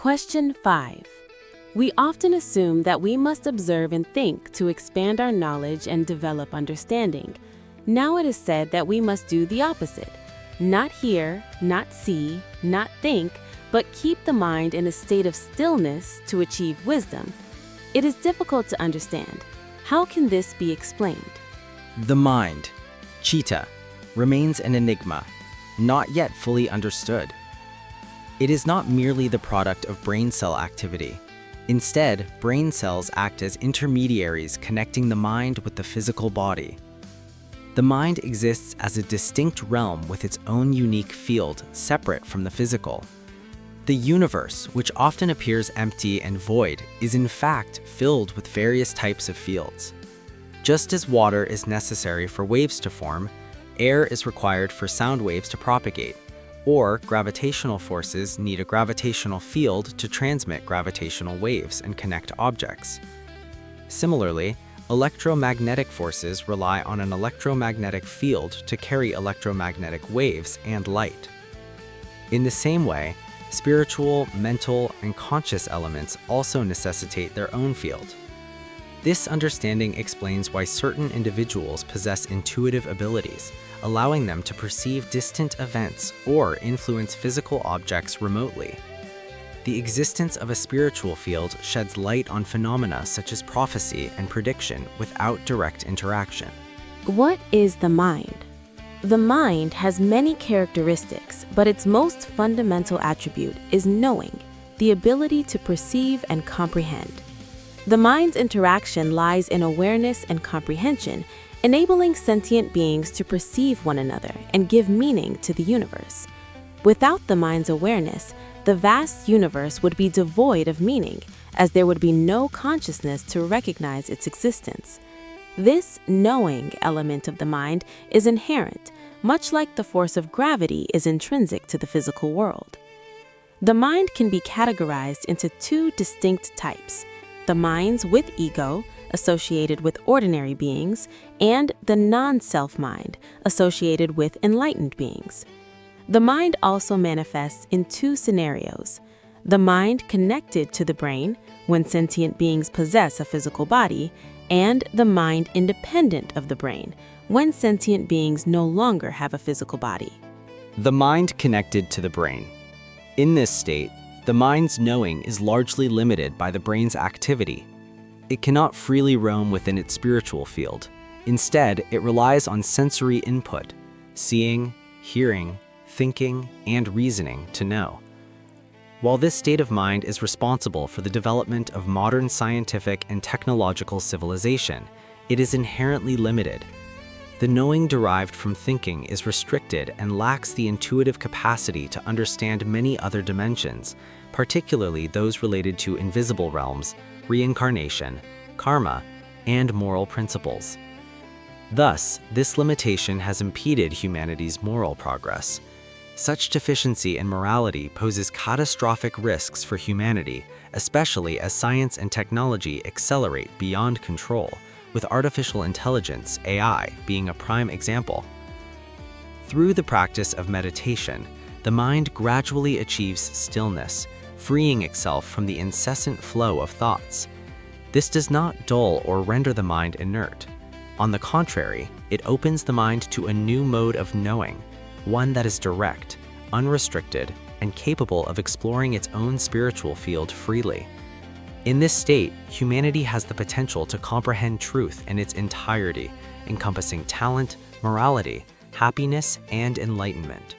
Question 5. We often assume that we must observe and think to expand our knowledge and develop understanding. Now it is said that we must do the opposite. Not hear, not see, not think, but keep the mind in a state of stillness to achieve wisdom. It is difficult to understand. How can this be explained? The mind, citta, remains an enigma, not yet fully understood. It is not merely the product of brain cell activity. Instead, brain cells act as intermediaries connecting the mind with the physical body. The mind exists as a distinct realm with its own unique field, separate from the physical. The universe, which often appears empty and void, is in fact filled with various types of fields. Just as water is necessary for waves to form, air is required for sound waves to propagate, or gravitational forces need a gravitational field to transmit gravitational waves and connect objects. Similarly, electromagnetic forces rely on an electromagnetic field to carry electromagnetic waves and light. In the same way, spiritual, mental, and conscious elements also necessitate their own field. This understanding explains why certain individuals possess intuitive abilities, allowing them to perceive distant events or influence physical objects remotely. The existence of a spiritual field sheds light on phenomena such as prophecy and prediction without direct interaction. What is the mind? The mind has many characteristics, but its most fundamental attribute is knowing, the ability to perceive and comprehend. The mind's interaction lies in awareness and comprehension, enabling sentient beings to perceive one another and give meaning to the universe. Without the mind's awareness, the vast universe would be devoid of meaning, as there would be no consciousness to recognize its existence. This knowing element of the mind is inherent, much like the force of gravity is intrinsic to the physical world. The mind can be categorized into two distinct types: the minds with ego, associated with ordinary beings, and the non-self mind, associated with enlightened beings. The mind also manifests in two scenarios: the mind connected to the brain, when sentient beings possess a physical body, and the mind independent of the brain, when sentient beings no longer have a physical body. The mind connected to the brain. In this state, the mind's knowing is largely limited by the brain's activity. It cannot freely roam within its spiritual field. Instead, it relies on sensory input, seeing, hearing, thinking, and reasoning to know. While this state of mind is responsible for the development of modern scientific and technological civilization, it is inherently limited. The knowing derived from thinking is restricted and lacks the intuitive capacity to understand many other dimensions, particularly those related to invisible realms, reincarnation, karma, and moral principles. Thus, this limitation has impeded humanity's moral progress. Such deficiency in morality poses catastrophic risks for humanity, especially as science and technology accelerate beyond control, with artificial intelligence, AI, being a prime example. Through the practice of meditation, the mind gradually achieves stillness, freeing itself from the incessant flow of thoughts. This does not dull or render the mind inert. On the contrary, it opens the mind to a new mode of knowing, one that is direct, unrestricted, and capable of exploring its own spiritual field freely. In this state, humanity has the potential to comprehend truth in its entirety, encompassing talent, morality, happiness, and enlightenment.